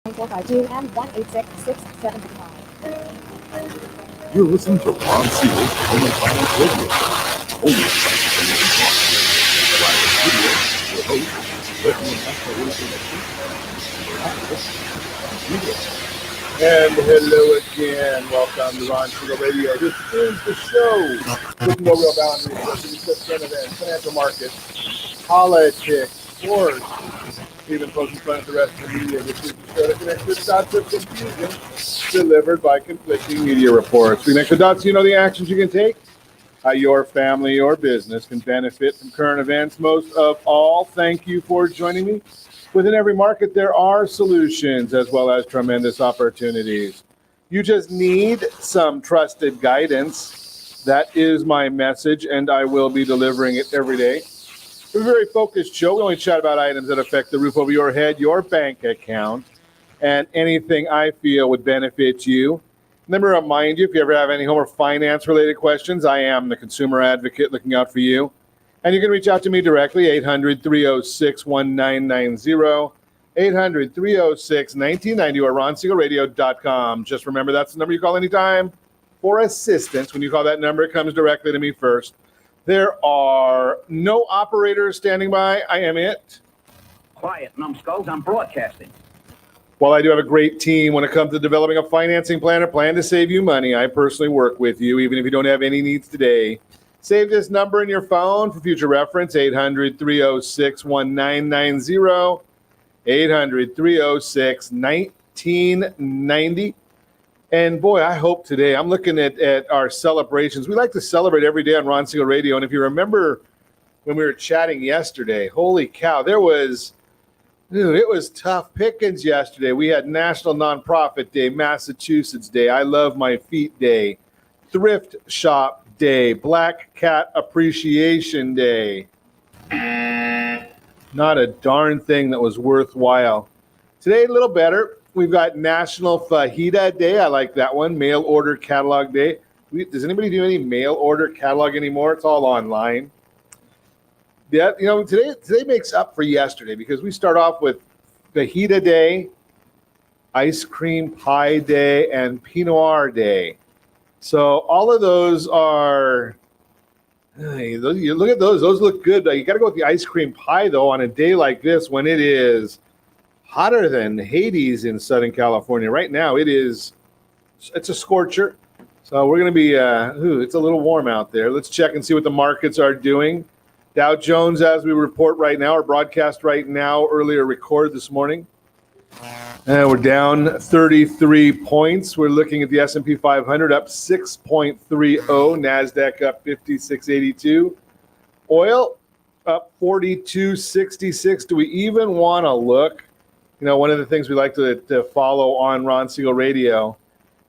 452 and 186-675. You're listening to Ron Siegel's Home and Finance Radio. Home and Finance Radio. Your host, veteran national real estate expert, and hello again. Welcome to Ron Siegel Radio. This is the show with no real boundaries. We discuss current events, financial markets, politics, sports, even poking fun at the rest of the media. This is the show that connects the dots of confusion delivered by conflicting media reports. We connect the dots so you know the actions you can take. How your family or business can benefit from current events. Most of all, thank you for joining me. Within every market, there are solutions as well as tremendous opportunities. You just need some trusted guidance. That is my message, and I will be delivering it every day. We're a very focused show. We only chat about items that affect the roof over your head, your bank account, and anything I feel would benefit you. Let me remind you, if you ever have any home or finance-related questions, I am the consumer advocate looking out for you. And you can reach out to me directly, 800-306-1990, 800-306-1990, or ronsiegelradio.com. Just remember, that's the number you call anytime for assistance. When you call that number, it comes directly to me first. There are no operators standing by. I am it. Quiet, numbskulls. I'm broadcasting. While I do have a great team when it comes to developing a financing plan or plan to save you money, I personally work with you, even if you don't have any needs today. Save this number in your phone for future reference, 800-306-1990, 800-306-1990. And boy, I hope today, I'm looking at our celebrations. We like to celebrate every day on Ron Siegel Radio. And if you remember when we were chatting yesterday, holy cow, it was tough pickings yesterday. We had National Nonprofit Day, Massachusetts Day, I Love My Feet Day, Thrift Shop Day, Black Cat Appreciation Day. Not a darn thing that was worthwhile. Today, a little better. We've got National Fajita Day. I like that one. Mail Order Catalog Day. Does anybody do any mail order catalog anymore? It's all online. Yeah, today makes up for yesterday because we start off with Fajita Day, Ice Cream Pie Day, and Pinot Noir Day. So all of those are, you look at those look good. You got to go with the ice cream pie, though, on a day like this when it is hotter than Hades in Southern California. Right now, it's a scorcher. So we're going to be, it's a little warm out there. Let's check and see what the markets are doing. Dow Jones, as we report right now, or broadcast right now, earlier record this morning. We're down 33 points. We're looking at the S&P 500 up 6.30. NASDAQ up 56.82. Oil up 42.66. Do we even want to look? One of the things we like to follow on Ron Siegel Radio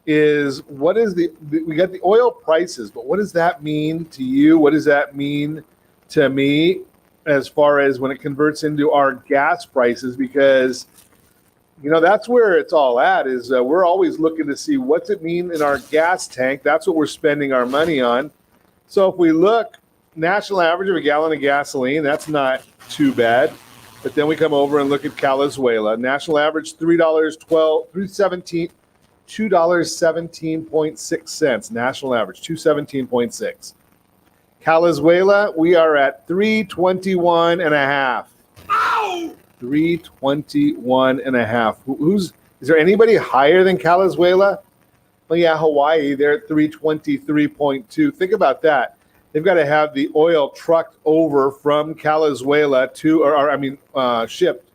is we got the oil prices, but what does that mean to you? What does that mean to me as far as when it converts into our gas prices? Because, that's where it's all at is we're always looking to see what's it mean in our gas tank. That's what we're spending our money on. So if we look, national average of a gallon of gasoline, that's not too bad. But then we come over and look at Calizuela. National average $2.17.6. National average $2.17.6. Calizuela, we are at 321 and a half. Ow! 321 and a half. Is there anybody higher than Calizuela? Well, yeah, Hawaii, they're at 323.2. Think about that. They've got to have the oil trucked over from Calizuela shipped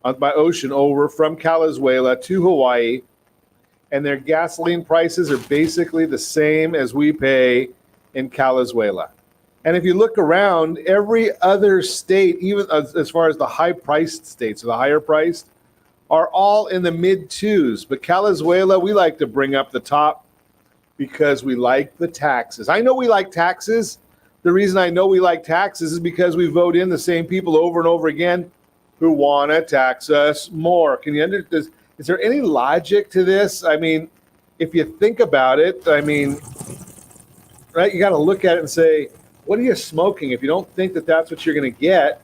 by ocean over from Calizuela to Hawaii. And their gasoline prices are basically the same as we pay in Calizuela. And if you look around, every other state, even as far as the high-priced states, or the higher-priced, are all in the mid-twos. But Calizuela, we like to bring up the top because we like the taxes. I know we like taxes. The reason I know we like taxes is because we vote in the same people over and over again who want to tax us more. Can you understand? Is there any logic to this? I mean, if you think about it, right, you got to look at it and say, what are you smoking? If you don't think that that's what you're going to get,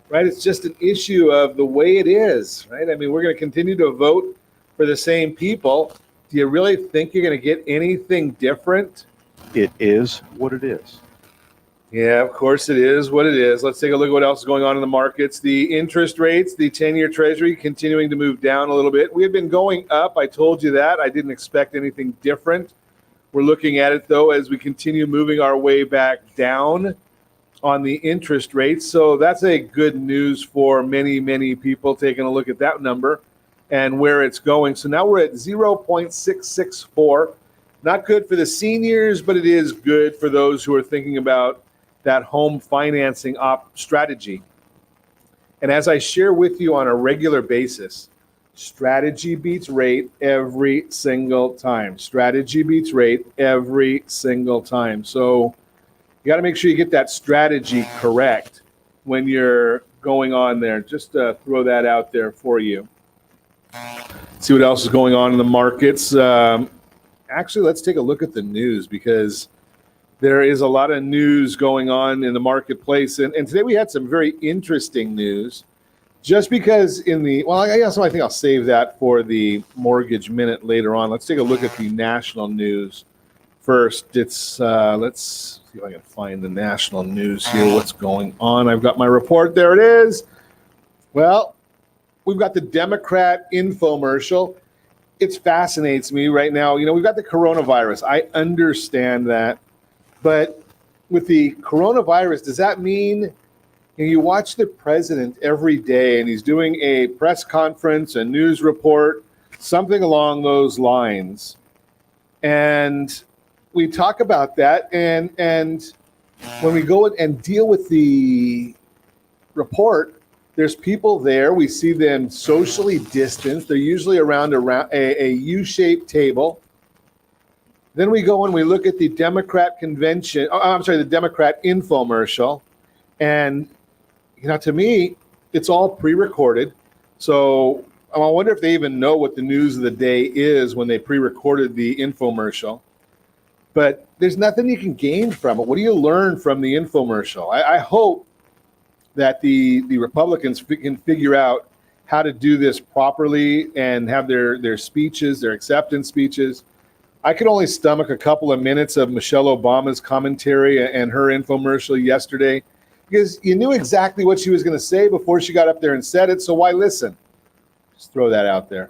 right? It's just an issue of the way it is, right? I mean, we're going to continue to vote for the same people. Do you really think you're going to get anything different? It is what it is. Yeah, of course it is what it is. Let's take a look at what else is going on in the markets. The interest rates, the 10-year Treasury continuing to move down a little bit. We have been going up. I told you that. I didn't expect anything different. We're looking at it, though, as we continue moving our way back down on the interest rates. So that's a good news for many, many people taking a look at that number and where it's going. So now we're at 0.664. Not good for the seniors, but it is good for those who are thinking about that home financing strategy. And as I share with you on a regular basis, strategy beats rate every single time. Strategy beats rate every single time. So you got to make sure you get that strategy correct when you're going on there. Just throw that out there for you. See what else is going on in the markets. Actually, let's take a look at the news, because there is a lot of news going on in the marketplace. And today we had some very interesting news. Just because I think I'll save that for the Mortgage Minute later on. Let's take a look at the national news first. It's let's see if I can find the national news here. What's going on? I've got my report. There it is. Well, we've got the Democrat infomercial. It fascinates me right now. You know, we've got the coronavirus. I understand that. But with the coronavirus, does that mean you watch the president every day and he's doing a press conference, a news report, something along those lines? And we talk about that. And when we go and deal with the report, there's people there. We see them socially distanced. They're usually around a U-shaped table. Then we go and we look at the Democrat convention. The Democrat infomercial. And, you know, to me, it's all pre-recorded. So I wonder if they even know what the news of the day is when they pre-recorded the infomercial. But there's nothing you can gain from it. What do you learn from the infomercial? I hope that the Republicans can figure out how to do this properly and have their speeches, their acceptance speeches. I could only stomach a couple of minutes of Michelle Obama's commentary and her infomercial yesterday, because you knew exactly what she was going to say before she got up there and said it, so why listen? Just throw that out there.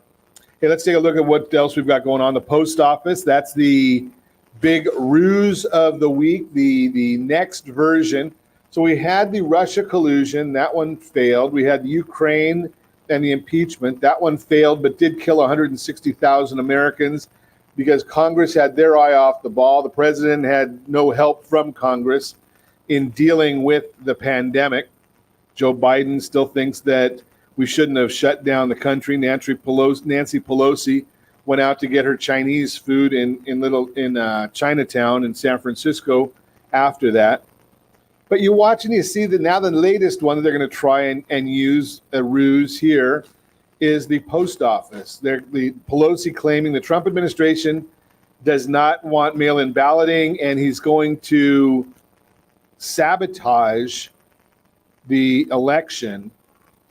Hey, let's take a look at what else we've got going on. The post office, that's the big ruse of the week, the next version. So we had the Russia collusion, that one failed. We had the Ukraine and the impeachment, that one failed, but did kill 160,000 Americans. Because Congress had their eye off the ball. The president had no help from Congress in dealing with the pandemic. Joe Biden still thinks that we shouldn't have shut down the country. Nancy Pelosi went out to get her Chinese food in Chinatown in San Francisco after that. But you watch and you see that now the latest one that they're going to try and use a ruse here is the post office. The Pelosi claiming the Trump administration does not want mail-in balloting, and he's going to sabotage the election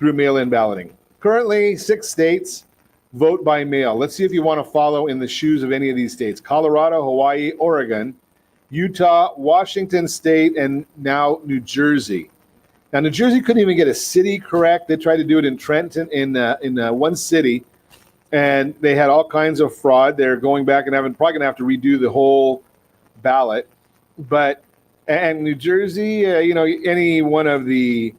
through mail-in balloting. Currently, 6 states vote by mail. Let's see if you want to follow in the shoes of any of these states. Colorado, Hawaii, Oregon, Utah, Washington State, and now New Jersey. Now, New Jersey couldn't even get a city correct. They tried to do it in Trenton, in one city, and they had all kinds of fraud. They're going back and probably going to have to redo the whole ballot. And New Jersey, any one of the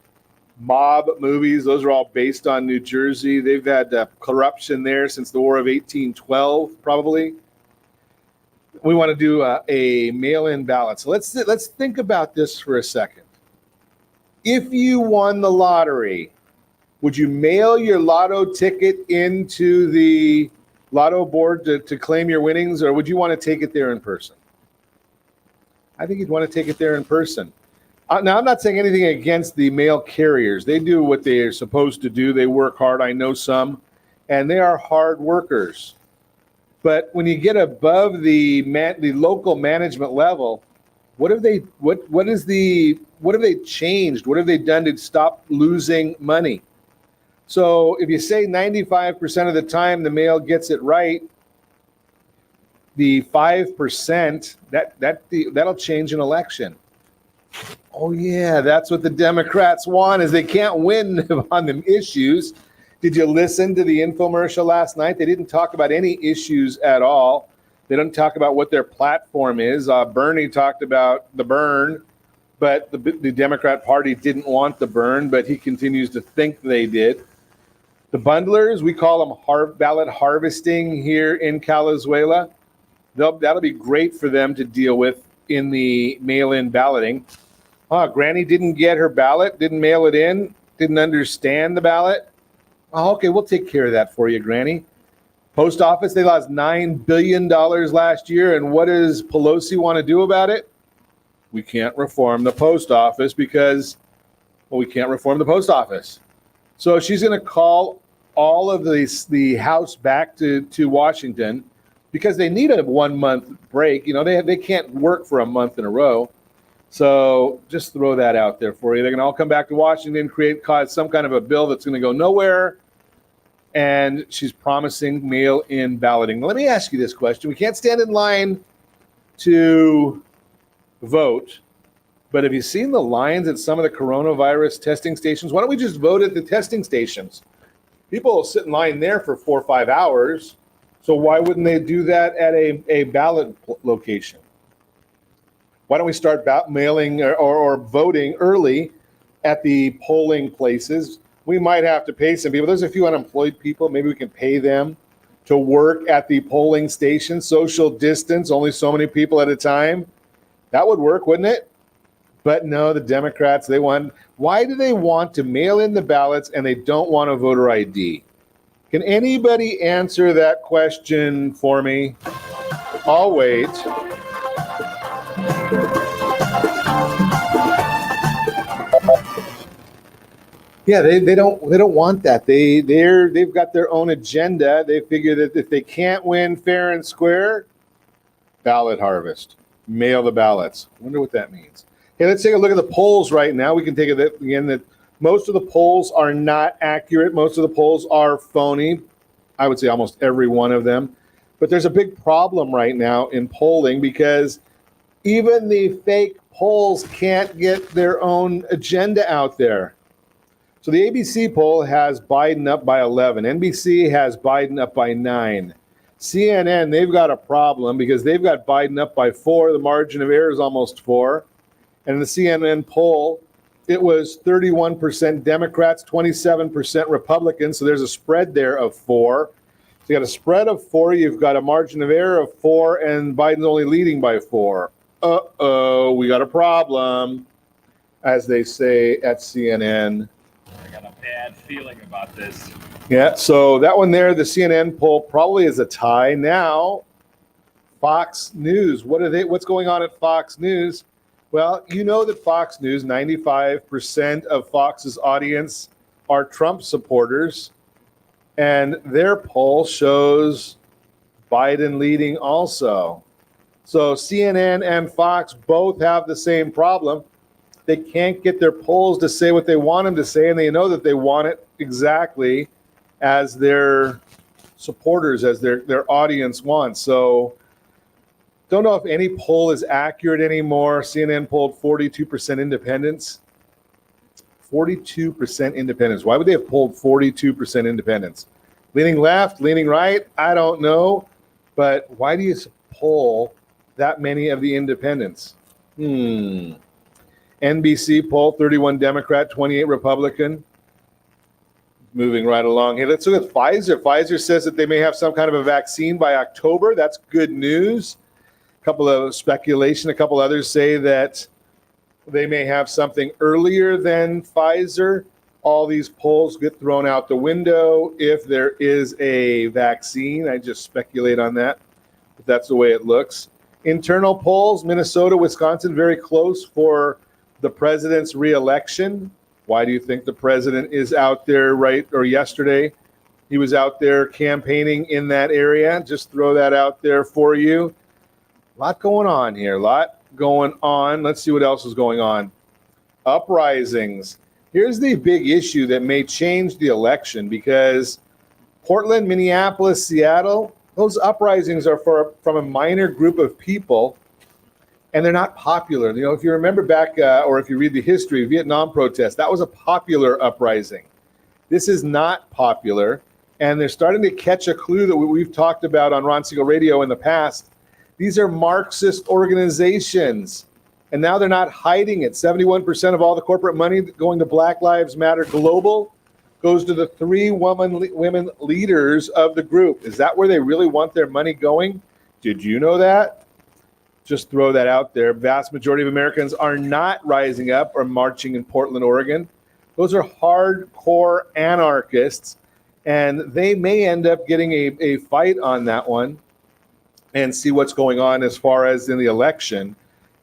mob movies, those are all based on New Jersey. They've had corruption there since the War of 1812, probably. We want to do a mail-in ballot. So let's think about this for a second. If you won the lottery, would you mail your lotto ticket into the lotto board to claim your winnings, or would you want to take it there in person? I think you'd want to take it there in person. Now, I'm not saying anything against the mail carriers. They do what they're supposed to do. They work hard. I know some, and they are hard workers. But when you get above the local management level, what have they changed? What have they done to stop losing money? So if you say 95% of the time the mail gets it right, the 5% that'll change an election. Oh yeah, that's what the Democrats want, is they can't win on them issues. Did you listen to the infomercial last night? They didn't talk about any issues at all. They don't talk about what their platform is. Bernie talked about the burn, but the Democrat Party didn't want the burn, but he continues to think they did. The bundlers, we call them ballot harvesting here in Calizuela. That'll be great for them to deal with in the mail-in balloting. Granny didn't get her ballot, didn't mail it in, didn't understand the ballot. Oh, okay, we'll take care of that for you, Granny. Post office, they lost $9 billion last year, and what does Pelosi want to do about it? We can't reform the post office because, well, we can't reform the post office. So she's going to call all of the House back to Washington because they need a 1 month break. You know, they can't work for a month in a row. So just throw that out there for you. They're going to all come back to Washington, cause some kind of a bill that's going to go nowhere. And she's promising mail-in balloting. Let me ask you this question. We can't stand in line to vote, but have you seen the lines at some of the coronavirus testing stations? Why don't we just vote at the testing stations? People sit in line there for 4 or 5 hours. So why wouldn't they do that at a ballot location? Why don't we start mailing or voting early at the polling places? We might have to pay some people. There's a few unemployed people. Maybe we can pay them to work at the polling station. Social distance, only so many people at a time. That would work, wouldn't it? But no, the Democrats, why do they want to mail in the ballots and they don't want a voter ID? Can anybody answer that question for me? I'll wait. Yeah, they don't want that. They've got their own agenda. They figure that if they can't win fair and square, ballot harvest, mail the ballots. Wonder what that means. Hey, let's take a look at the polls right now. We can take it again that most of the polls are not accurate. Most of the polls are phony. I would say almost every one of them. But there's a big problem right now in polling because even the fake polls can't get their own agenda out there. So the ABC poll has Biden up by 11. NBC has Biden up by 9. CNN, they've got a problem because they've got Biden up by 4. The margin of error is almost 4. And in the CNN poll, it was 31% Democrats, 27% Republicans. So there's a spread there of 4. So you got a spread of 4. You've got a margin of error of 4, and Biden's only leading by 4. Uh-oh, we got a problem, as they say at CNN. I got a bad feeling about this. Yeah, so that one there, the CNN poll probably is a tie. Now, Fox News. What's going on at Fox News? Well, you know that Fox News, 95% of Fox's audience are Trump supporters, and their poll shows Biden leading also. So CNN and Fox both have the same problem. They can't get their polls to say what they want them to say, and they know that they want it exactly as their supporters, as their audience wants. So don't know if any poll is accurate anymore. CNN polled 42% independence. 42% independence. Why would they have polled 42% independence? Leaning left, leaning right? I don't know. But why do you poll that many of the independents? NBC poll, 31 Democrat, 28 Republican. Moving right along here. Let's look at Pfizer. Pfizer says that they may have some kind of a vaccine by October. That's good news. A couple of speculation. A couple others say that they may have something earlier than Pfizer. All these polls get thrown out the window if there is a vaccine. I just speculate on that, but that's the way it looks. Internal polls, Minnesota, Wisconsin, very close for the president's reelection. Why do you think the president is out there yesterday? He was out there campaigning in that area. Just throw that out there for you. A lot going on here. Let's see what else is going on. Uprisings. Here's the big issue that may change the election, because Portland, Minneapolis, Seattle, those uprisings are from a minor group of people, and they're not popular. You know, if you remember back, or if you read the history of Vietnam protests, that was a popular uprising. This is not popular, and they're starting to catch a clue that we've talked about on Ron Siegel Radio in the past. These are Marxist organizations, and now they're not hiding it. 71% of all the corporate money going to Black Lives Matter Global goes to the 3 women leaders of the group. Is that where they really want their money going? Did you know that? Just throw that out there. Vast majority of Americans are not rising up or marching in Portland, Oregon. Those are hardcore anarchists, and they may end up getting a fight on that one and see what's going on as far as in the election.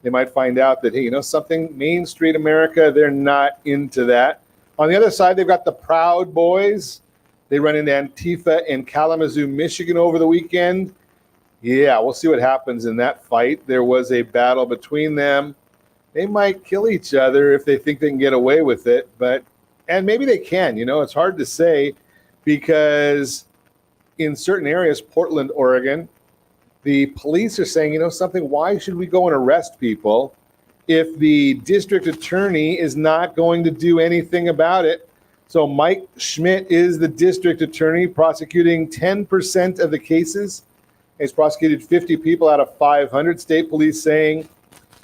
They might find out that, hey, you know something, Main Street America, they're not into that. On the other side, they've got the Proud Boys. They run into Antifa in Kalamazoo, Michigan over the weekend. Yeah, we'll see what happens in that fight. There was a battle between them. They might kill each other if they think they can get away with it, and maybe they can. You know, it's hard to say, because in certain areas, Portland, Oregon, the police are saying, you know something, why should we go and arrest people if the district attorney is not going to do anything about it? So Mike Schmidt is the district attorney, prosecuting 10% of the cases. He's prosecuted 50 people out of 500. State police saying,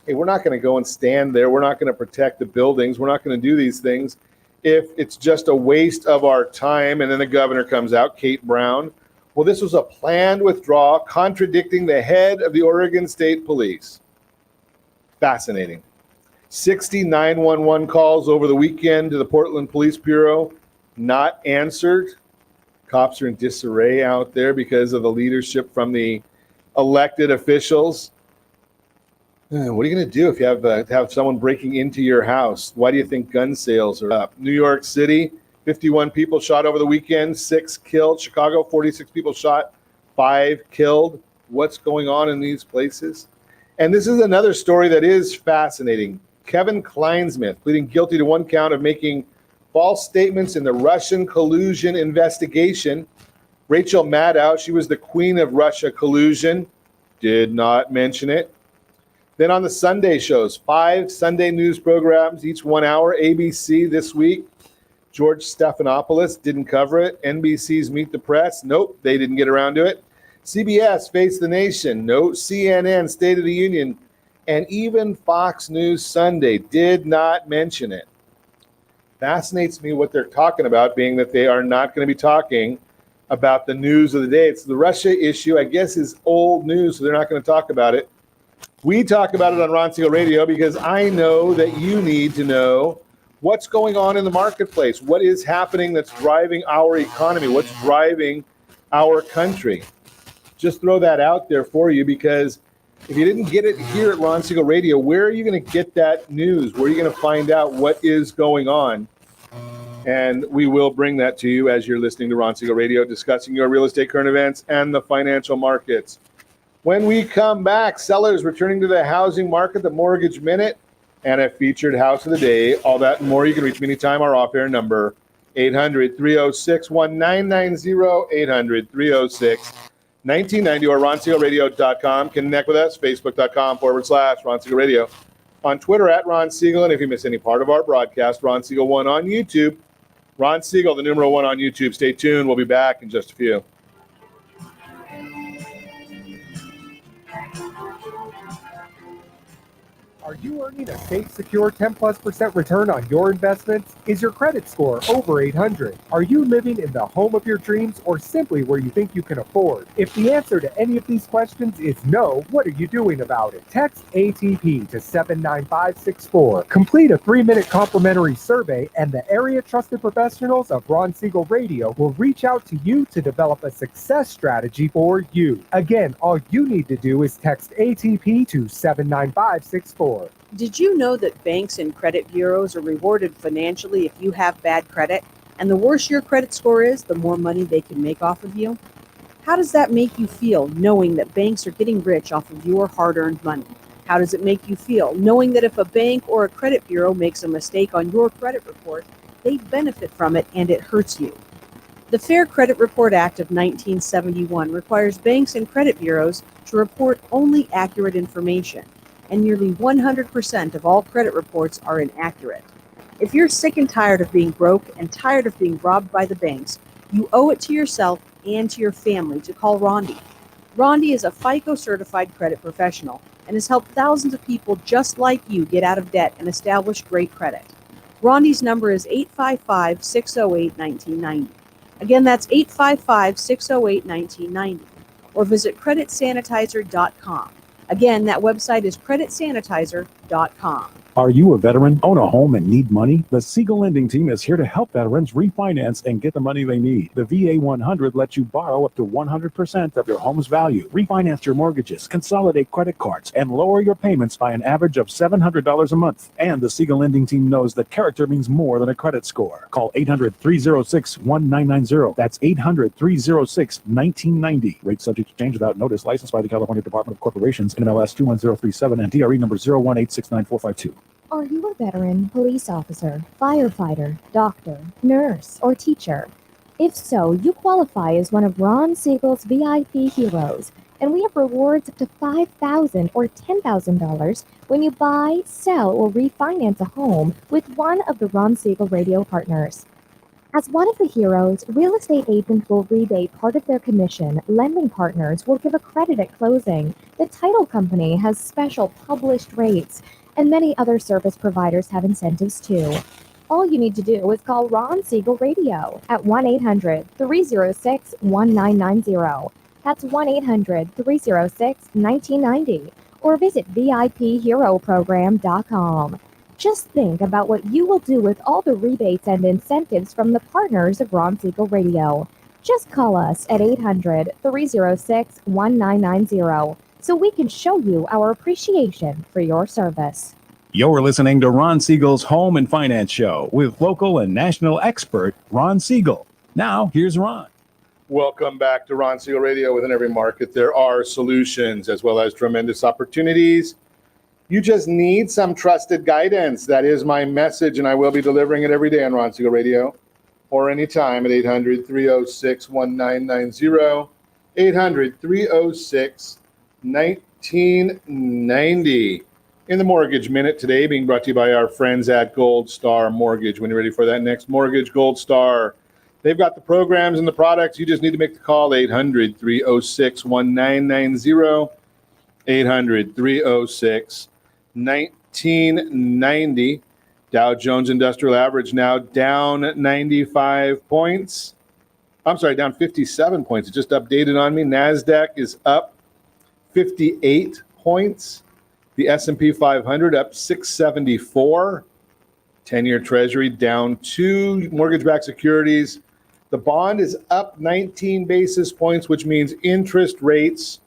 hey, we're not going to go and stand there. We're not going to protect the buildings. We're not going to do these things if it's just a waste of our time. And then the governor comes out, Kate Brown. Well, this was a planned withdrawal, contradicting the head of the Oregon State Police. Fascinating. 60 911 calls over the weekend to the Portland Police Bureau, not answered. Cops are in disarray out there because of the leadership from the elected officials. What are you going to do if you have someone breaking into your house? Why do you think gun sales are up? New York City, 51 people shot over the weekend, 6 killed. Chicago, 46 people shot, 5 killed. What's going on in these places? And this is another story that is fascinating. Kevin Kleinsmith pleading guilty to 1 count of making false statements in the Russian collusion investigation. Rachel Maddow, she was the queen of Russia collusion, did not mention it. Then on the Sunday shows, 5 Sunday news programs, each 1 hour. ABC this week, George Stephanopoulos didn't cover it. NBC's Meet the Press, nope, they didn't get around to it. CBS, Face the Nation, no. CNN, State of the Union, and even Fox News Sunday did not mention it. Fascinates me what they're talking about, being that they are not going to be talking about the news of the day. It's the Russia issue, I guess, is old news, so they're not going to talk about it. We talk about it on Ron Siegel Radio because I know that you need to know what's going on in the marketplace, what is happening that's driving our economy, what's driving our country. Just throw that out there for you, because if you didn't get it here at Ron Siegel Radio, where are you going to get that news? Where are you going to find out what is going on? And we will bring that to you as you're listening to Ron Siegel Radio, discussing your real estate current events and the financial markets. When we come back, sellers returning to the housing market, the Mortgage Minute, and a featured house of the day. All that and more. You can reach me anytime. Our off-air number, 800-306-1990, 800-306-1990, or RonSiegelRadio.com. Connect with us, Facebook.com/Ron Siegel Radio. On Twitter, at Ron Siegel. And if you miss any part of our broadcast, Ron Siegel 1 on YouTube. Ron Siegel, the numeral 1 on YouTube. Stay tuned. We'll be back in just a few. Are you earning a safe, secure 10+% return on your investments? Is your credit score over 800? Are you living in the home of your dreams, or simply where you think you can afford? If the answer to any of these questions is no, what are you doing about it? Text ATP to 79564. Complete a 3-minute complimentary survey, and the area trusted professionals of Ron Siegel Radio will reach out to you to develop a success strategy for you. Again, all you need to do is text ATP to 79564. Did you know that banks and credit bureaus are rewarded financially if you have bad credit? And the worse your credit score is, the more money they can make off of you? How does that make you feel, knowing that banks are getting rich off of your hard-earned money? How does it make you feel knowing that if a bank or a credit bureau makes a mistake on your credit report, they benefit from it and it hurts you? The Fair Credit Report Act of 1971 requires banks and credit bureaus to report only accurate information, and nearly 100% of all credit reports are inaccurate. If you're sick and tired of being broke and tired of being robbed by the banks, you owe it to yourself and to your family to call Rondi. Rondi is a FICO certified credit professional and has helped thousands of people just like you get out of debt and establish great credit. Rondi's number is 855-608-1990. Again, that's 855-608-1990. Or visit creditsanitizer.com. Again, that website is creditsanitizer.com. Are you a veteran, own a home, and need money? The Siegel Lending Team is here to help veterans refinance and get the money they need. The VA 100 lets you borrow up to 100% of your home's value, refinance your mortgages, consolidate credit cards, and lower your payments by an average of $700 a month. And the Siegel Lending Team knows that character means more than a credit score. Call 800-306-1990. That's 800-306-1990. Rate subject to change without notice. Licensed by the California Department of Corporations, NMLS 21037, and DRE number 018694552. Are you a veteran, police officer, firefighter, doctor, nurse, or teacher? If so, you qualify as one of Ron Siegel's VIP heroes, and we have rewards up to $5,000 or $10,000 when you buy, sell, or refinance a home with one of the Ron Siegel radio partners. As one of the heroes, real estate agents will rebate part of their commission. Lending partners will give a credit at closing. The title company has special published rates, and many other service providers have incentives too. All you need to do is call Ron Siegel Radio at 1-800-306-1990. That's 1-800-306-1990. Or visit VIPHeroProgram.com. Just think about what you will do with all the rebates and incentives from the partners of Ron Siegel Radio. Just call us at 800-306-1990 so we can show you our appreciation for your service. You're listening to Ron Siegel's Home and Finance Show with local and national expert Ron Siegel. Now, here's Ron. Welcome back to Ron Siegel Radio. Within every market, there are solutions as well as tremendous opportunities. You just need some trusted guidance. That is my message, and I will be delivering it every day on Ron Siegel Radio or anytime at 800-306-1990, 800-306-1990. In the Mortgage Minute today, being brought to you by our friends at Gold Star Mortgage. When you're ready for that next mortgage, Gold Star. They've got the programs and the products. You just need to make the call, 800-306-1990, 800-306-1990. Dow Jones Industrial Average now down 95 points. I'm sorry, down 57 points. It just updated on me. NASDAQ is up 58 points. The S&P 500 up 674. 10-year Treasury down 2. Mortgage-backed securities. The bond is up 19 basis points, which means interest rates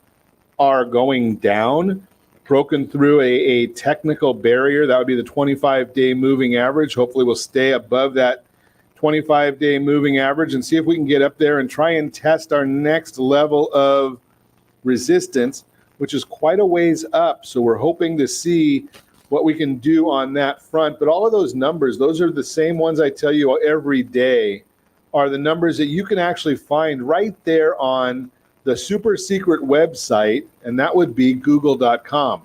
are going down. Broken through a technical barrier. That would be the 25-day moving average. Hopefully we'll stay above that 25-day moving average and see if we can get up there and try and test our next level of resistance, which is quite a ways up. So we're hoping to see what we can do on that front. But all of those numbers, those are the same ones I tell you every day, are the numbers that you can actually find right there on the super secret website, and that would be google.com.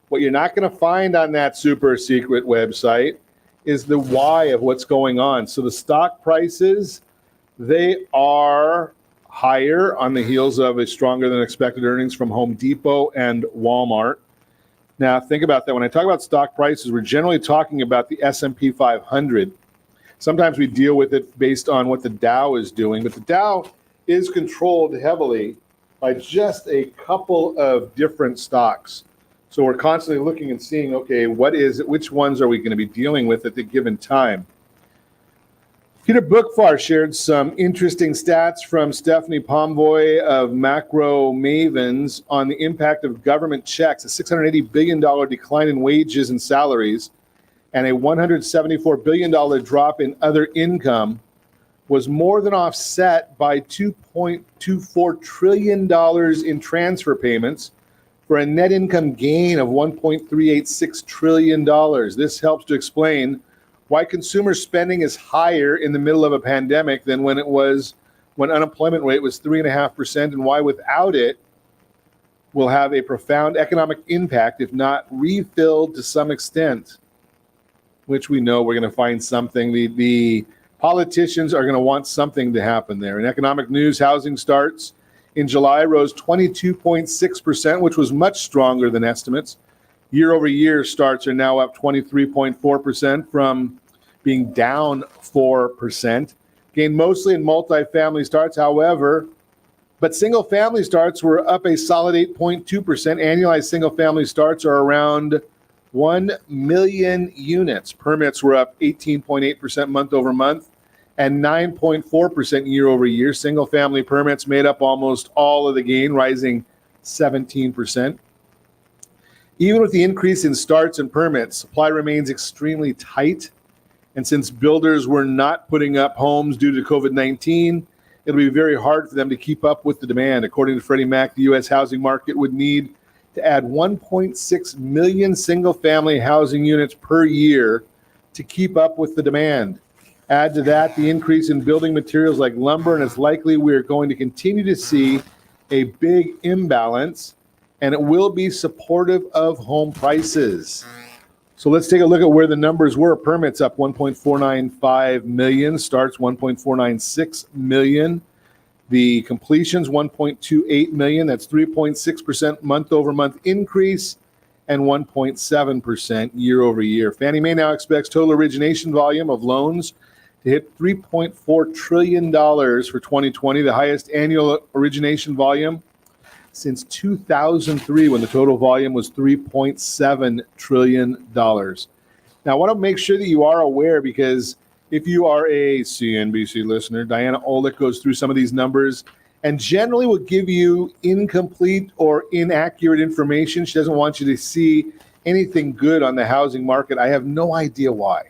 What you're not going to find on that super secret website is the why of what's going on. So the stock prices, they are higher on the heels of a stronger than expected earnings from Home Depot and Walmart. Now, think about that. When I talk about stock prices, we're generally talking about the S&P 500. Sometimes we deal with it based on what the Dow is doing, but the Dow is controlled heavily by just a couple of different stocks. So we're constantly looking and seeing, okay, what is it? Which ones are we going to be dealing with at the given time? Peter Bookfar shared some interesting stats from Stephanie Pomboy of Macro Mavens on the impact of government checks, a $680 billion decline in wages and salaries, and a $174 billion drop in other income was more than offset by $2.24 trillion in transfer payments for a net income gain of $1.386 trillion. This helps to explain why consumer spending is higher in the middle of a pandemic than when unemployment rate was 3.5%, and why without it will have a profound economic impact if not refilled to some extent, which we know we're going to find something. The politicians are going to want something to happen there. In economic news, housing starts in July rose 22.6%, which was much stronger than estimates. Year over year, starts are now up 23.4% from being down 4%. Gained mostly in multifamily starts, however, but single family starts were up a solid 8.2%. Annualized single family starts are around 1 million units. Permits were up 18.8% month over month and 9.4% year over year. Single family permits made up almost all of the gain, rising 17%. Even with the increase in starts and permits, supply remains extremely tight. And since builders were not putting up homes due to COVID-19, it'll be very hard for them to keep up with the demand. According to Freddie Mac, the U.S. housing market would need to add 1.6 million single-family housing units per year to keep up with the demand. Add to that the increase in building materials like lumber, and it's likely we're going to continue to see a big imbalance, and it will be supportive of home prices. So let's take a look at where the numbers were. Permits up 1.495 million, starts 1.496 million. The completions 1.28 million, that's 3.6% month over month increase and 1.7% year over year. Fannie Mae now expects total origination volume of loans to hit $3.4 trillion for 2020, the highest annual origination volume since 2003, when the total volume was $3.7 trillion. Now, I want to make sure that you are aware, because if you are a CNBC listener, Diana Olick goes through some of these numbers and generally will give you incomplete or inaccurate information. She doesn't want you to see anything good on the housing market. I have no idea why.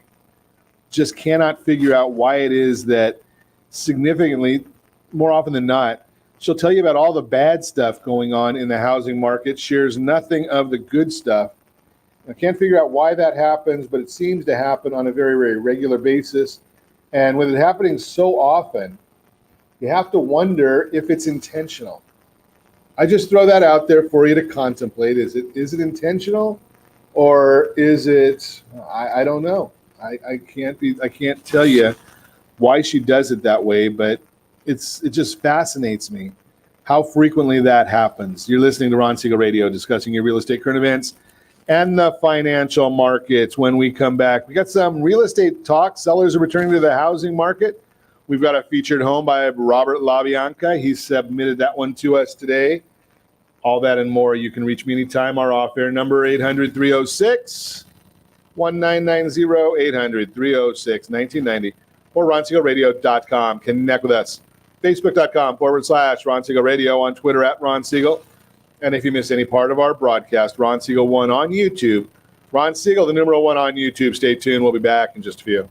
Just cannot figure out why it is that significantly, more often than not, she'll tell you about all the bad stuff going on in the housing market, shares nothing of the good stuff. I can't figure out why that happens, but it seems to happen on a very, very regular basis. And with it happening so often, you have to wonder if it's intentional. I just throw that out there for you to contemplate. Is it intentional, or is it, I don't know. I can't tell you why she does it that way, but it just fascinates me how frequently that happens. You're listening to Ron Siegel Radio, discussing your real estate current events and the financial markets. When we come back, we got some real estate talk. Sellers are returning to the housing market. We've got a featured home by Robert LaBianca. He submitted that one to us today. All that and more. You can reach me anytime. Our off-air number, 800-306-1990, 800-306-1990, or RonSiegelRadio.com. Connect with us. Facebook.com/Ron Siegel Radio, on Twitter @Ron Siegel. And if you miss any part of our broadcast, Ron Siegel 1 on YouTube. Ron Siegel, the numeral 1 on YouTube. Stay tuned. We'll be back in just a few.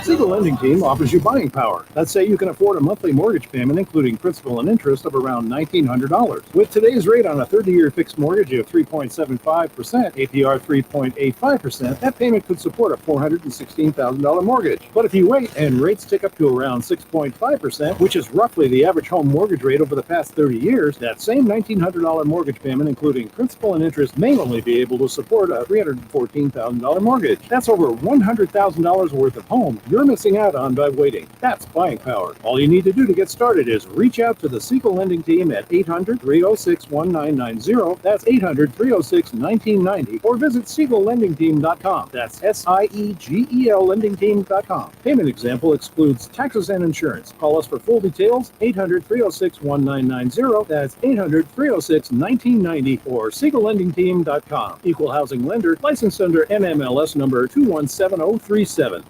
Siegel Lending Team offers you buying power. Let's say you can afford a monthly mortgage payment, including principal and interest, of around $1,900. With today's rate on a 30-year fixed mortgage of 3.75%, APR 3.85%, that payment could support a $416,000 mortgage. But if you wait and rates tick up to around 6.5%, which is roughly the average home mortgage rate over the past 30 years, that same $1,900 mortgage payment, including principal and interest, may only be able to support a $314,000 mortgage. That's over $100,000 worth of home you're missing out on by waiting. That's buying power. All you need to do to get started is reach out to the Siegel Lending Team at 800-306-1990. That's 800-306-1990. Or visit SiegelLendingTeam.com. That's SIEGEL LendingTeam.com. Payment example excludes taxes and insurance. Call us for full details. 800-306-1990. That's 800-306-1990 or SiegelLendingTeam.com. Equal housing lender. Licensed under NMLS number 217037.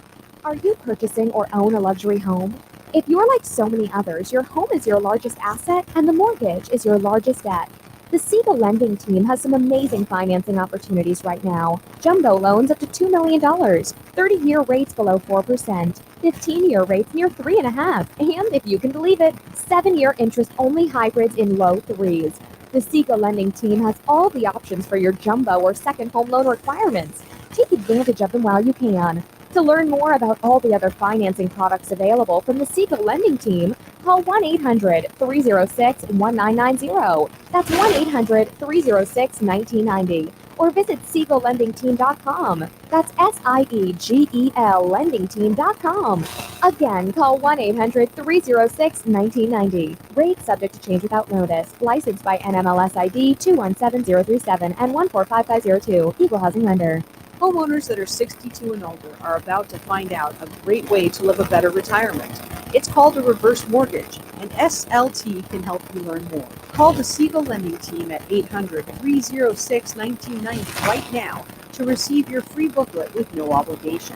Are you purchasing or own a luxury home? If you're like so many others, your home is your largest asset and the mortgage is your largest debt. The Siegel lending team has some amazing financing opportunities right now. Jumbo loans up to $2 million, 30-year rates below 4%, 15-year rates near 3.5%, and if you can believe it, 7-year interest-only hybrids in low 3s. The Siegel lending team has all the options for your jumbo or second home loan requirements. Take advantage of them while you can. To learn more about all the other financing products available from the Siegel lending team, call 1-800-306-1990. That's 1-800-306-1990. Or visit SiegelLendingTeam.com. That's SIEGEL LendingTeam.com. Again, call 1-800-306-1990. Rates subject to change without notice. Licensed by NMLS ID 217037 and 145502. Equal housing lender. Homeowners that are 62 and older are about to find out a great way to live a better retirement. It's called a reverse mortgage, and SLT can help you learn more. Call the Siegel Lending Team at 800-306-1990 right now to receive your free booklet with no obligation.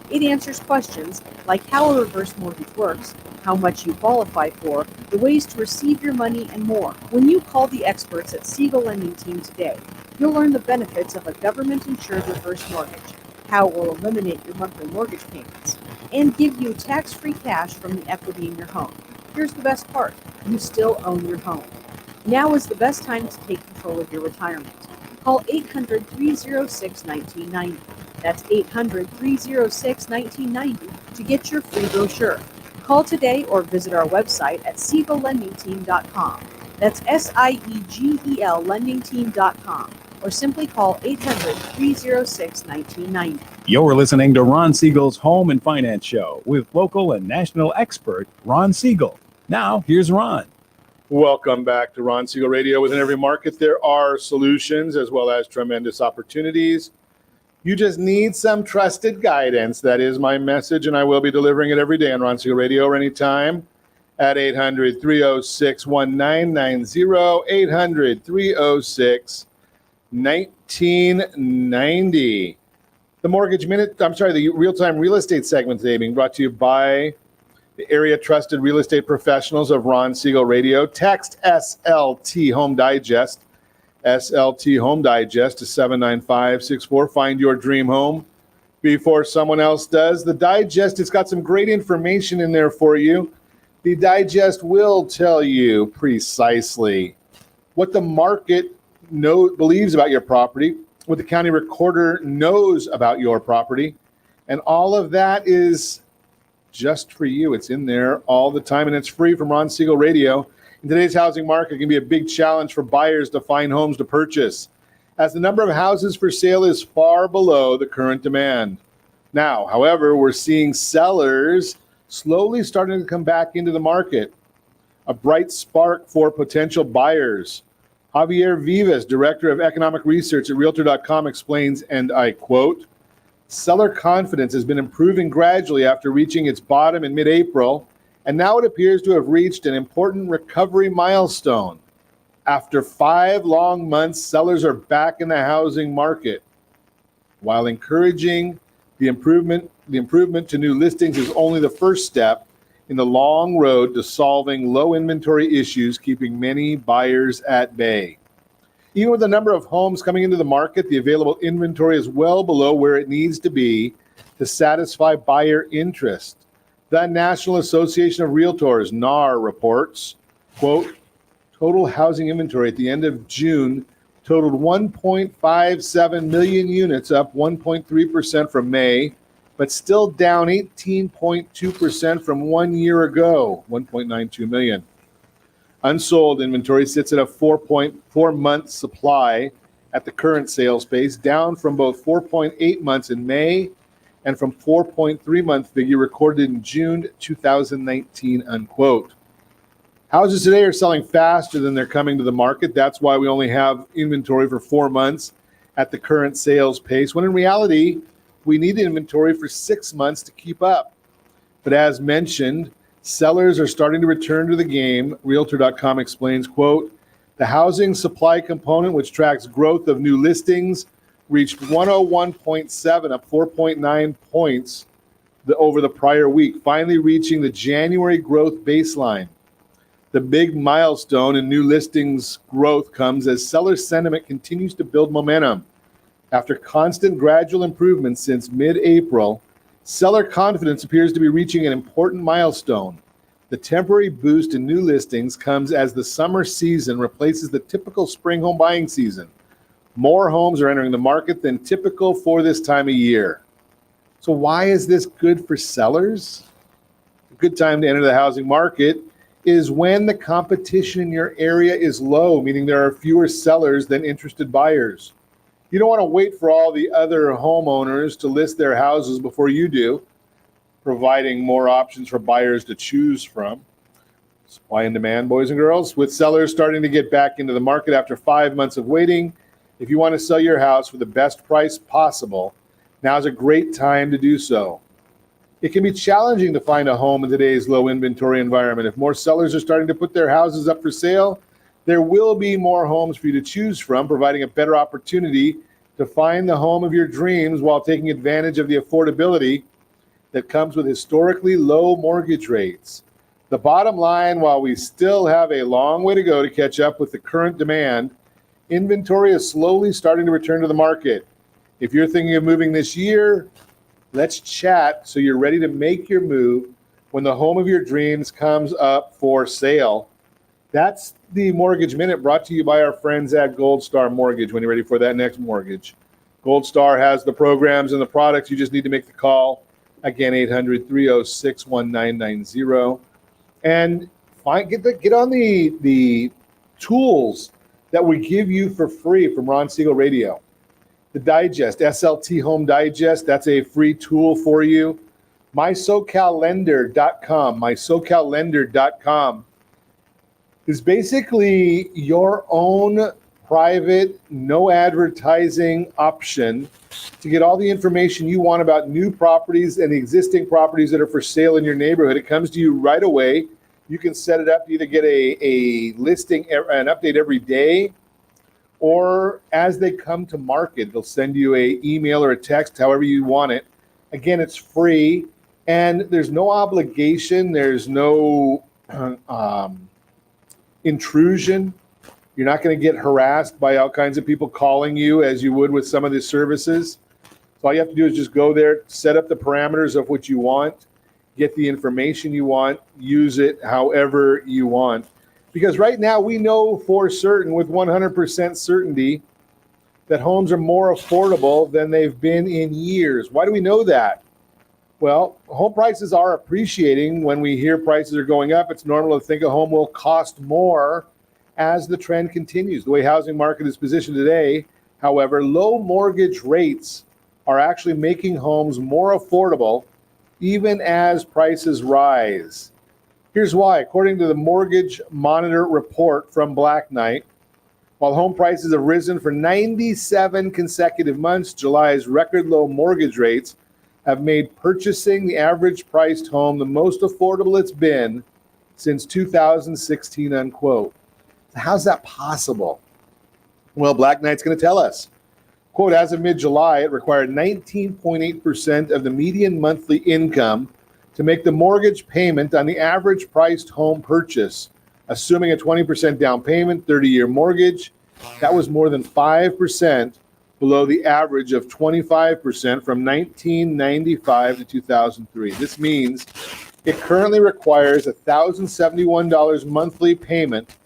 It answers questions like how a reverse mortgage works, how much you qualify for, the ways to receive your money, and more. When you call the experts at Siegel Lending Team today, you'll learn the benefits of a government-insured reverse mortgage, how it will eliminate your monthly mortgage payments, and give you tax-free cash from the equity in your home. Here's the best part: you still own your home. Now is the best time to take control of your retirement. Call 800-306-1990. That's 800-306-1990 to get your free brochure. Call today or visit our website at SiegelLendingTeam.com. That's SIEGEL LendingTeam.com. Or simply call 800-306-1990. You're listening to Ron Siegel's Home and Finance Show with local and national expert Ron Siegel. Now, here's Ron. Welcome back to Ron Siegel Radio. Within every market, there are solutions as well as tremendous opportunities. You just need some trusted guidance. That is my message, and I will be delivering it every day on Ron Siegel Radio or anytime at 800-306-1990, 800-306-1990. The the real-time real estate segment today being brought to you by the area trusted real estate professionals of Ron Siegel Radio. Text SLT Home Digest, SLT Home Digest to 79564. Find your dream home before someone else does. The digest, it's got some great information in there for you. The digest will tell you precisely what the market believes about your property, what the county recorder knows about your property, and all of that is just for you. It's in there all the time, and it's free from Ron Siegel Radio. In today's housing market, it can be a big challenge for buyers to find homes to purchase, as the number of houses for sale is far below the current demand. Now, however, we're seeing sellers slowly starting to come back into the market, a bright spark for potential buyers. Javier Vivas, Director of Economic Research at Realtor.com, explains, and I quote, "Seller confidence has been improving gradually after reaching its bottom in mid-April, and now it appears to have reached an important recovery milestone. After 5 long months, sellers are back in the housing market. While encouraging, the improvement to new listings is only the first step in the long road to solving low inventory issues keeping many buyers at bay. Even with the number of homes coming into the market, the available inventory is well below where it needs to be to satisfy buyer interest." The National Association of Realtors, NAR, reports, quote, "Total housing inventory at the end of June totaled 1.57 million units, up 1.3% from May, but still down 18.2% from 1 year ago, 1.92 million. Unsold inventory sits at a 4.4 month supply at the current sales pace, down from both 4.8 months in May and from 4.3 month figure recorded in June 2019, unquote. Houses today are selling faster than they're coming to the market. That's why we only have inventory for 4 months at the current sales pace, when in reality, we need inventory for 6 months to keep up. But as mentioned, sellers are starting to return to the game. Realtor.com explains, quote, "The housing supply component, which tracks growth of new listings, reached 101.7, up 4.9 points over the prior week, finally reaching the January growth baseline. The big milestone in new listings growth comes as seller sentiment continues to build momentum. After constant gradual improvements since mid-April, seller confidence appears to be reaching an important milestone. The temporary boost in new listings comes as the summer season replaces the typical spring home buying season. More homes are entering the market than typical for this time of year. So why is this good for sellers? A good time to enter the housing market is when the competition in your area is low, meaning there are fewer sellers than interested buyers. You don't want to wait for all the other homeowners to list their houses before you do, providing more options for buyers to choose from. Supply and demand, boys and girls. With sellers starting to get back into the market after 5 months of waiting, if you want to sell your house for the best price possible, now's a great time to do so. It can be challenging to find a home in today's low inventory environment. If more sellers are starting to put their houses up for sale, there will be more homes for you to choose from, providing a better opportunity to find the home of your dreams while taking advantage of the affordability that comes with historically low mortgage rates. The bottom line, while we still have a long way to go to catch up with the current demand, inventory is slowly starting to return to the market. If you're thinking of moving this year, let's chat so you're ready to make your move when the home of your dreams comes up for sale. That's the Mortgage Minute brought to you by our friends at Gold Star Mortgage when you're ready for that next mortgage. Gold Star has the programs and the products. You just need to make the call. Again, 800-306-1990. And get on the tools that we give you for free from Ron Siegel Radio. The Digest, SLT Home Digest, that's a free tool for you. MySoCalLender.com is basically your own private, no advertising option to get all the information you want about new properties and existing properties that are for sale in your neighborhood. It comes to you right away. You can set it up to either get a listing, an update every day, or as they come to market, they'll send you an email or a text, however you want it. Again, it's free, and there's no obligation. There's no intrusion. You're not going to get harassed by all kinds of people calling you as you would with some of the services. So all you have to do is just go there, set up the parameters of what you want, get the information you want, use it however you want. Because right now we know for certain, with 100% certainty, that homes are more affordable than they've been in years. Why do we know that? Well, home prices are appreciating. When we hear prices are going up, it's normal to think a home will cost more as the trend continues. The way housing market is positioned today, however, low mortgage rates are actually making homes more affordable even as prices rise. Here's why. According to the Mortgage Monitor report from Black Knight, while home prices have risen for 97 consecutive months, July's record low mortgage rates have made purchasing the average priced home the most affordable it's been since 2016, unquote. How's that possible? Well, Black Knight's going to tell us. Quote, as of mid-July, it required 19.8% of the median monthly income to make the mortgage payment on the average priced home purchase, assuming a 20% down payment, 30-year mortgage. That was more than 5% below the average of 25% from 1995 to 2003. This means it currently requires $1,071 monthly payment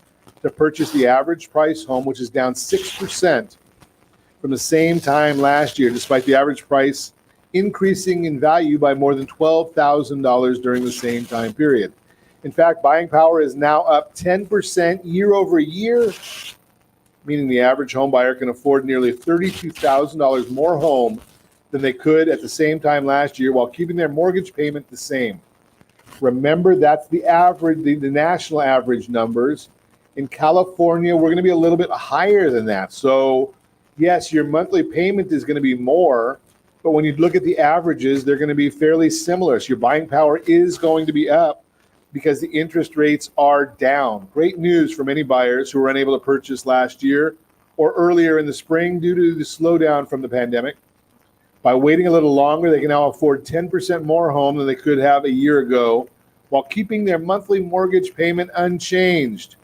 to purchase the average price home, which is down 6% from the same time last year, despite the average price increasing in value by more than $12,000 during the same time period. In fact, buying power is now up 10% year over year, meaning the average home buyer can afford nearly $32,000 more home than they could at the same time last year while keeping their mortgage payment the same. Remember, that's the average, the national average numbers. In California, we're going to be a little bit higher than that. So, yes, your monthly payment is going to be more, but when you look at the averages, they're going to be fairly similar. So your buying power is going to be up because the interest rates are down. Great news for many buyers who were unable to purchase last year or earlier in the spring due to the slowdown from the pandemic. By waiting a little longer, they can now afford 10% more home than they could have a year ago while keeping their monthly mortgage payment unchanged.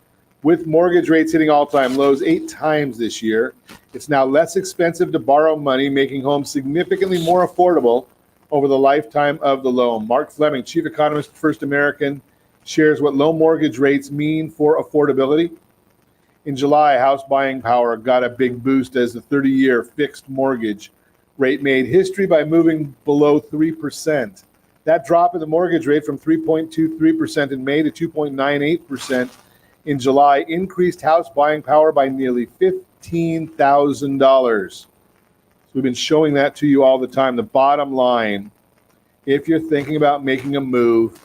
With mortgage rates hitting all-time lows 8 times this year, it's now less expensive to borrow money, making homes significantly more affordable over the lifetime of the loan. Mark Fleming, Chief Economist at First American, shares what low mortgage rates mean for affordability. In July, house buying power got a big boost as the 30-year fixed mortgage rate made history by moving below 3%. That drop in the mortgage rate from 3.23% in May to 2.98% in July increased house buying power by nearly $15,000. So we've been showing that to you all the time. The bottom line, if you're thinking about making a move,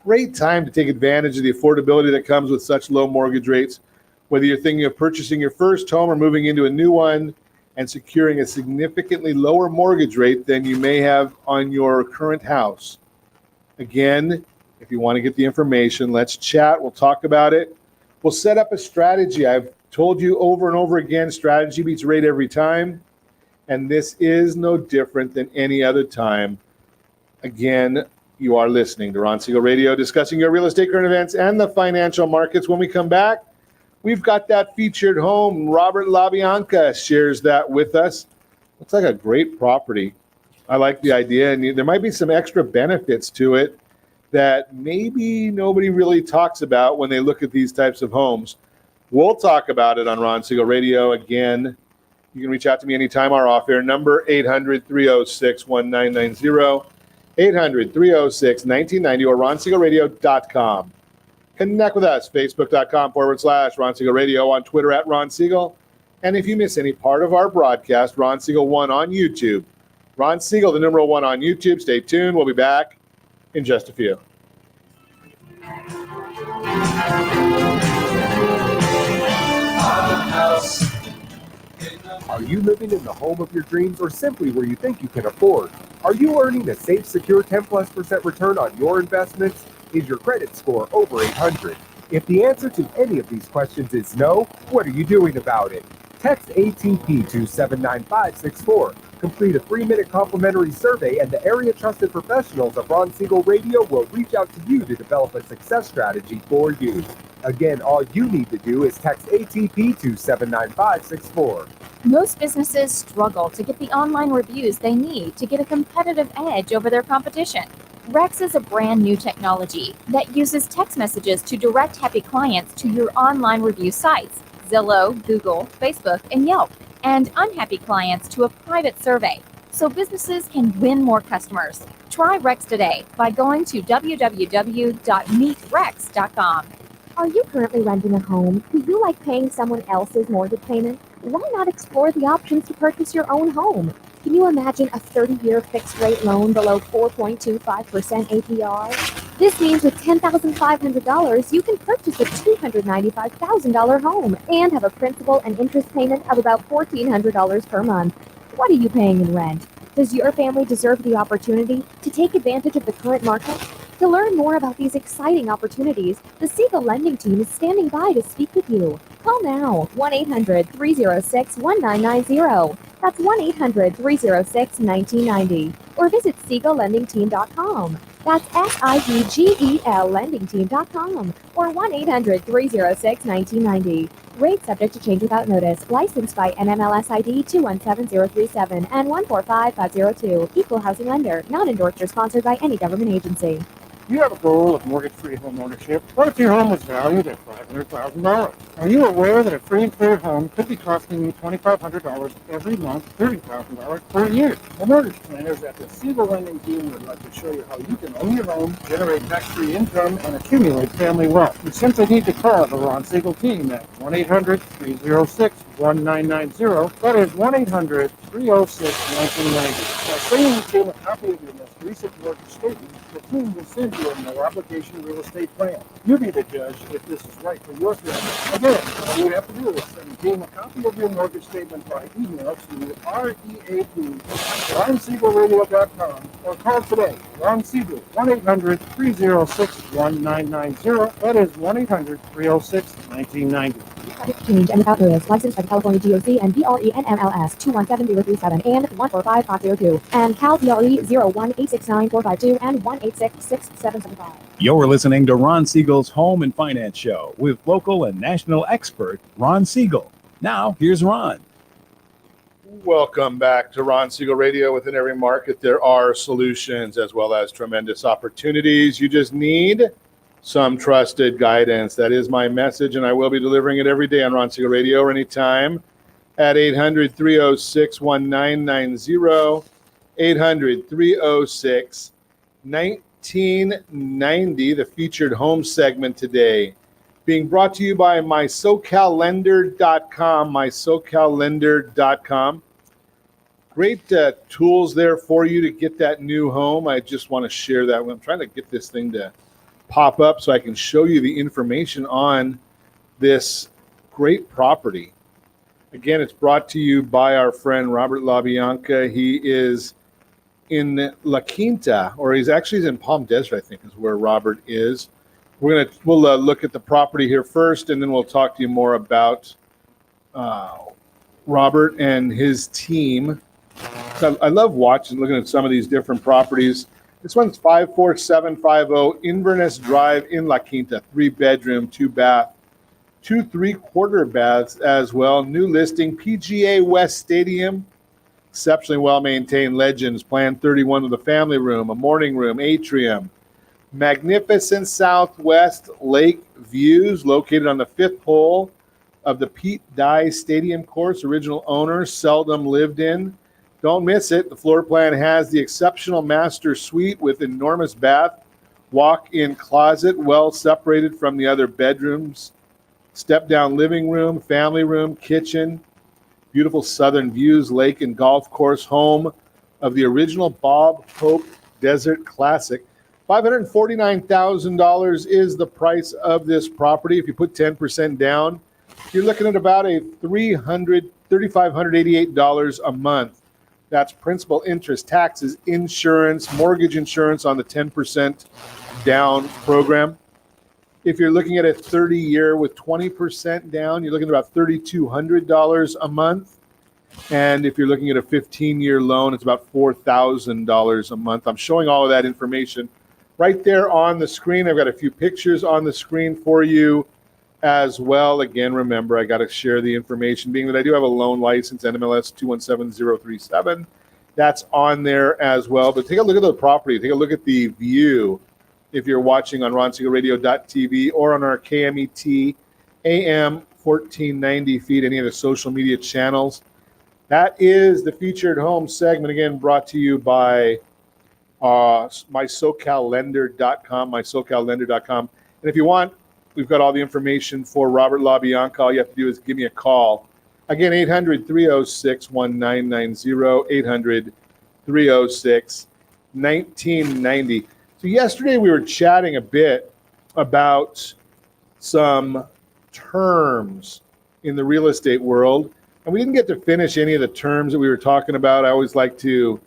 great time to take advantage of the affordability that comes with such low mortgage rates. Whether you're thinking of purchasing your first home or moving into a new one and securing a significantly lower mortgage rate than you may have on your current house. Again, if you want to get the information, let's chat. We'll talk about it. We'll set up a strategy. I've told you over and over again, strategy beats rate every time. And this is no different than any other time. Again, you are listening to Ron Siegel Radio, discussing your real estate current events and the financial markets. When we come back, we've got that featured home. Robert LaBianca shares that with us. Looks like a great property. I like the idea, and there might be some extra benefits to it that maybe nobody really talks about when they look at these types of homes. We'll talk about it on Ron Siegel Radio. Again, you can reach out to me anytime. Our off-air number, 800-306-1990, 800-306-1990, or ronsiegelradio.com. Connect with us, facebook.com/Ron Siegel Radio, on Twitter @Ron Siegel. And if you miss any part of our broadcast, Ron Siegel 1 on YouTube. Ron Siegel, the number 1 on YouTube. Stay tuned. We'll be back in just a few. Are you living in the home of your dreams or simply where you think you can afford? Are you earning a safe, secure 10+% return on your investments? Is your credit score over 800? If the answer to any of these questions is no, what are you doing about it? Text ATP to 79564. Complete a 3-minute complimentary survey, and the area trusted professionals of Ron Siegel Radio will reach out to you to develop a success strategy for you. Again, all you need to do is text ATP to 79564. Most businesses struggle to get the online reviews they need to get a competitive edge over their competition. Rex is a brand new technology that uses text messages to direct happy clients to your online review sites, Zillow, Google, Facebook, and Yelp, and unhappy clients to a private survey, so businesses can win more customers. Try Rex today by going to www.meetrex.com. Are you currently renting a home? Do you like paying someone else's mortgage payment? Why not explore the options to purchase your own home? Can you imagine a 30-year fixed-rate loan below 4.25% APR? This means with $10,500, you can purchase a $295,000 home and have a principal and interest payment of about $1,400 per month. What are you paying in rent? Does your family deserve the opportunity to take advantage of the current market? To learn more about these exciting opportunities, the Siegel Lending Team is standing by to speak with you. Call now, 1-800-306-1990. That's 1-800-306-1990. Or visit SiegelLendingTeam.com. That's SIEGEL LendingTeam.com. Or 1-800-306-1990. Rate subject to change without notice. Licensed by NMLS ID 217037 and 145502. Equal housing lender. Not endorsed or sponsored by any government agency. You have a goal of mortgage-free home ownership. What if your home was valued at $500,000? Are you aware that a free and clear home could be costing you $2,500 every month, $30,000 per year? The mortgage planners at the Siegel Lending Team would like to show you how you can own your home, generate tax-free income, and accumulate family wealth. You simply need to call the Ron Siegel Team at 1-800-306-1990. That is 1-800-306-1990. By sending the team a copy of your most recent mortgage statement, the team will send you a no-obligation real estate plan. You be the judge if this is right for your family. Again, all you have to do is send the team a copy of your mortgage statement by email to REAP@RonSiegelRadio.com or call today. Ron Siegel, 1-800-306-1990. That is 1-800-306-1990. Subject to change and without notice. Licensed by the California GOC and DRE/NMLS 217037 and 145502 and Cal DRE 01869452 and 1866775. You're listening to Ron Siegel's Home and Finance Show with local and national expert Ron Siegel. Now, here's Ron. Welcome back to Ron Siegel Radio. Within every market, there are solutions as well as tremendous opportunities. You just need some trusted guidance. That is my message, and I will be delivering it every day on Ron Siegel Radio or anytime at 800-306-1990, 800-306-1990, the featured home segment today. Being brought to you by mysocallender.com, mysocallender.com. Great tools there for you to get that new home. I just want to share that. I'm trying to get this thing to pop up so I can show you the information on this great property. Again, it's brought to you by our friend Robert LaBianca. He is in La Quinta, or he's in Palm Desert, I think is where Robert is. We'll look at the property here first, and then we'll talk to you more about Robert and his team. So I love looking at some of these different properties. This one's 54750 Inverness Drive in La Quinta, 3-bedroom, 2-bath, 2 3/4 baths as well. New listing, PGA West Stadium, exceptionally well-maintained Legends, Plan 31 with a family room, a morning room, atrium. Magnificent southwest lake views located on the 5th hole of the Pete Dye Stadium course. Original owner, seldom lived in. Don't miss it. The floor plan has the exceptional master suite with enormous bath, walk-in closet, well separated from the other bedrooms, step-down living room, family room, kitchen, beautiful southern views, lake and golf course, home of the original Bob Hope Desert Classic. $549,000 is the price of this property. If you put 10% down, you're looking at about a $3,588 a month. That's principal, interest, taxes, insurance, mortgage insurance on the 10% down program. If you're looking at a 30-year with 20% down, you're looking at about $3,200 a month. And if you're looking at a 15-year loan, it's about $4,000 a month. I'm showing all of that information right there on the screen. I've got a few pictures on the screen for you as well. Again, remember, I got to share the information, being that I do have a loan license, NMLS 217037. That's on there as well. But take a look at the property. Take a look at the view if you're watching on RonSiegelRadio.tv or on our KMET AM 1490 feed, any of the social media channels. That is the featured home segment, again, brought to you by mysocallender.com, mysocallender.com. And if you want, we've got all the information for Robert LaBianca. All you have to do is give me a call. Again, 800-306-1990, 800-306-1990. So yesterday we were chatting a bit about some terms in the real estate world, and we didn't get to finish any of the terms that we were talking about. I always like to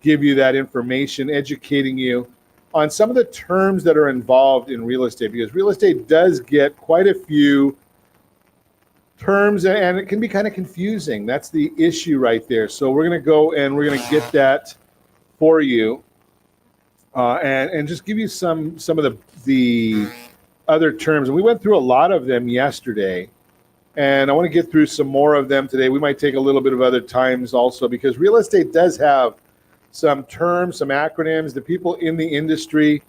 give you that information, educating you on some of the terms that are involved in real estate, because real estate does get quite a few terms and it can be kind of confusing. That's the issue right there. So we're going to go and we're going to get that for you and just give you some of the other terms. And we went through a lot of them yesterday, and I want to get through some more of them today. We might take a little bit of other times also, because real estate does have some terms, some acronyms. The people in the industry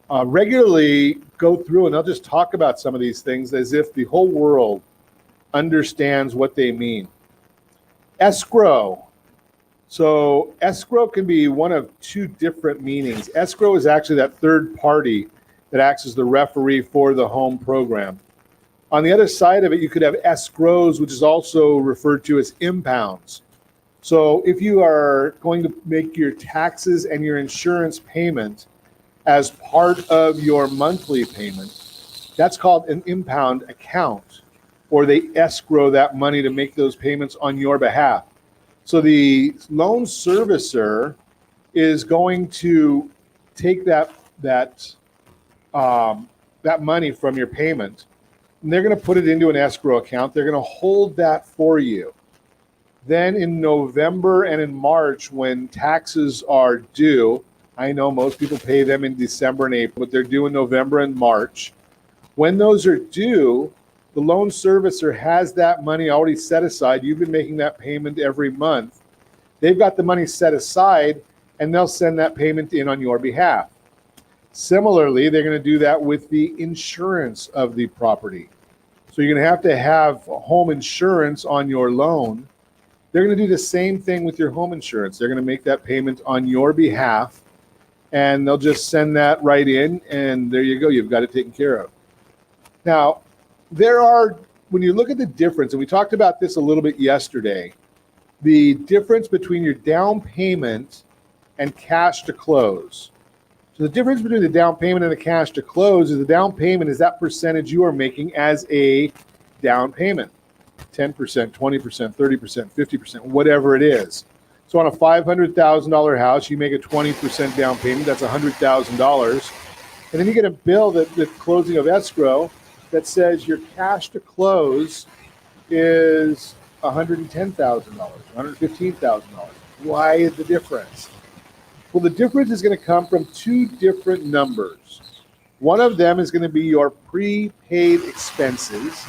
regularly go through and they'll just talk about some of these things as if the whole world understands what they mean. Escrow. So escrow can be one of two different meanings. Escrow is actually that third party that acts as the referee for the home program. On the other side of it, you could have escrows, which is also referred to as impounds. So if you are going to make your taxes and your insurance payment as part of your monthly payment, that's called an impound account, or they escrow that money to make those payments on your behalf. So the loan servicer is going to take that money from your payment and they're going to put it into an escrow account. They're going to hold that for you. Then in November and in March, when taxes are due, I know most people pay them in December and April, but they're due in November and March. When those are due, the loan servicer has that money already set aside. You've been making that payment every month. They've got the money set aside, and they'll send that payment in on your behalf. Similarly, they're going to do that with the insurance of the property. So you're going to have home insurance on your loan. They're going to do the same thing with your home insurance. They're going to make that payment on your behalf, and they'll just send that right in, and there you go. You've got it taken care of. Now, when you look at the difference, and we talked about this a little bit yesterday, the difference between your down payment and cash to close. So the difference between the down payment and the cash to close is the down payment is that percentage you are making as a down payment. 10%, 20%, 30%, 50%, whatever it is. So on a $500,000 house, you make a 20% down payment. That's $100,000. And then you get a bill at the closing of escrow that says your cash to close is $110,000, $115,000. Why is the difference? Well, the difference is going to come from two different numbers. One of them is going to be your prepaid expenses.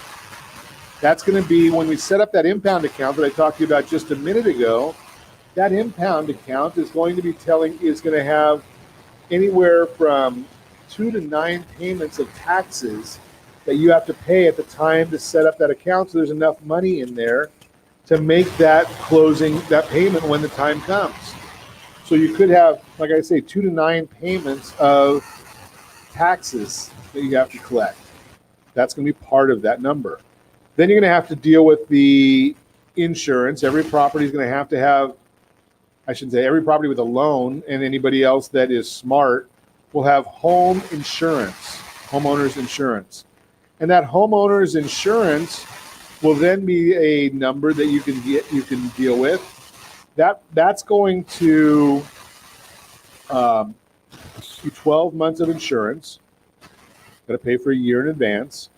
That's going to be when we set up that impound account that I talked to you about just a minute ago. That impound account is going to have anywhere from 2 to 9 payments of taxes that you have to pay at the time to set up that account. So there's enough money in there to make that payment when the time comes. So you could have, like I say, 2 to 9 payments of taxes that you have to collect. That's going to be part of that number. Then you're going to have to deal with the insurance. Every property is going to have, I should say, every property with a loan and anybody else that is smart will have home insurance, homeowner's insurance. And that homeowner's insurance will then be a number that you can deal with. That's going to 12 months of insurance. Got to pay for a year in advance.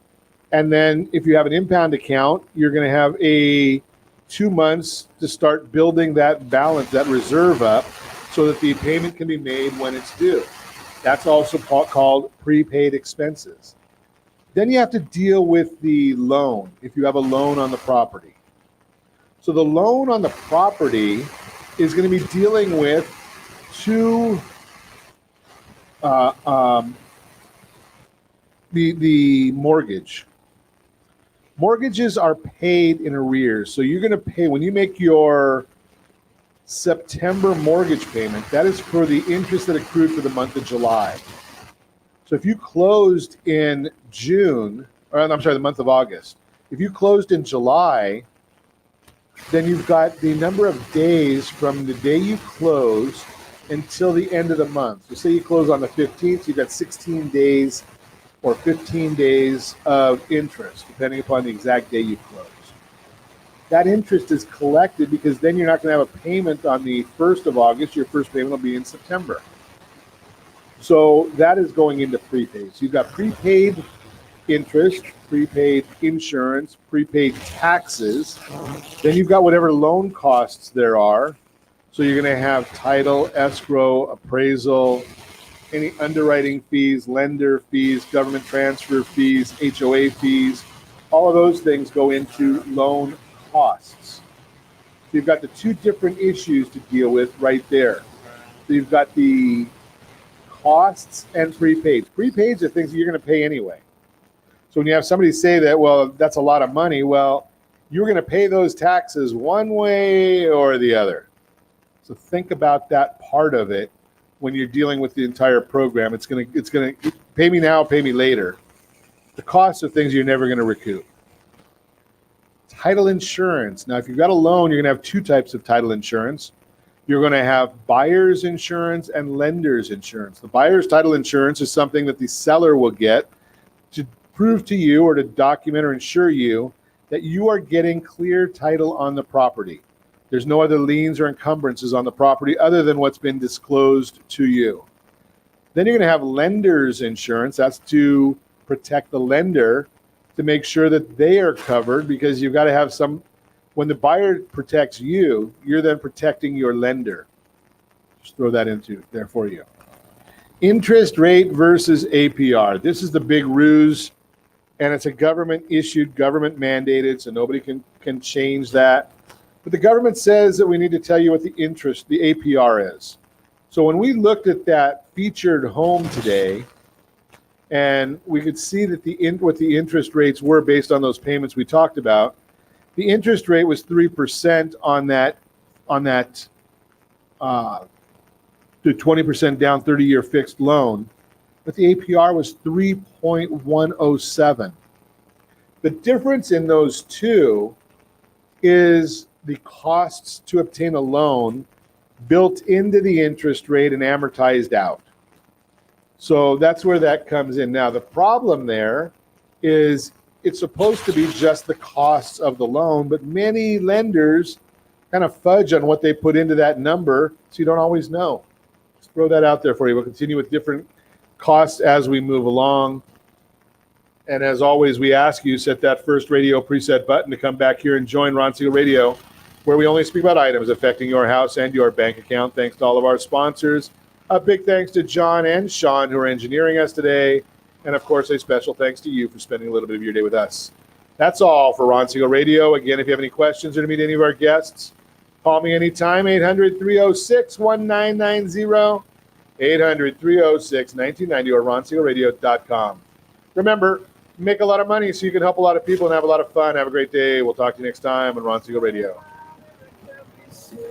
And then if you have an impound account, you're going to have 2 months to start building that balance, that reserve up, so that the payment can be made when it's due. That's also called prepaid expenses. Then you have to deal with the loan if you have a loan on the property. So the loan on the property is going to be dealing with the mortgage. Mortgages are paid in arrears. So you're going to pay, when you make your September mortgage payment, that is for the interest that accrued for the month of July. So if you closed in the month of August, if you closed in July, then you've got the number of days from the day you closed until the end of the month. So say you close on the 15th, you've got 16 days or 15 days of interest, depending upon the exact day you closed. That interest is collected because then you're not going to have a payment on the 1st of August. Your first payment will be in September. So that is going into prepaid. So you've got prepaid interest, prepaid insurance, prepaid taxes. Then you've got whatever loan costs there are. So you're going to have title, escrow, appraisal, any underwriting fees, lender fees, government transfer fees, HOA fees. All of those things go into loan costs. So you've got the two different issues to deal with right there. So you've got the costs and prepaids. Prepaids are things that you're going to pay anyway. So when you have somebody say that, well, that's a lot of money, well, you're going to pay those taxes one way or the other. So think about that part of it when you're dealing with the entire program. It's going to pay me now, pay me later. The costs are things you're never going to recoup. Title insurance. Now, if you've got a loan, you're going to have two types of title insurance. You're going to have buyer's insurance and lender's insurance. The buyer's title insurance is something that the seller will get to prove to you or to document or insure you that you are getting clear title on the property. There's no other liens or encumbrances on the property other than what's been disclosed to you. Then you're going to have lender's insurance. That's to protect the lender to make sure that they are covered, because you've got to have some, when the buyer protects you, you're then protecting your lender. Just throw that into there for you. Interest rate versus APR. This is the big ruse, and it's a government issued, government mandated, so nobody can change that. But the government says that we need to tell you what the APR is. So when we looked at that featured home today, and we could see that what the interest rates were based on those payments we talked about, the interest rate was 3% on that the 20% down 30-year fixed loan, but the APR was 3.107. The difference in those two is the costs to obtain a loan built into the interest rate and amortized out. So that's where that comes in. Now, the problem there is it's supposed to be just the costs of the loan, but many lenders kind of fudge on what they put into that number, so you don't always know. Just throw that out there for you. We'll continue with different costs as we move along. And as always, we ask you, set that first radio preset button to come back here and join Ron Siegel Radio, where we only speak about items affecting your house and your bank account. Thanks to all of our sponsors. A big thanks to John and Sean, who are engineering us today. And of course, a special thanks to you for spending a little bit of your day with us. That's all for Ron Siegel Radio. Again, if you have any questions or to meet any of our guests, call me anytime, 800-306-1990, 800-306-1990, or ronsiegelradio.com. Remember, make a lot of money so you can help a lot of people and have a lot of fun. Have a great day. We'll talk to you next time on Ron Siegel Radio.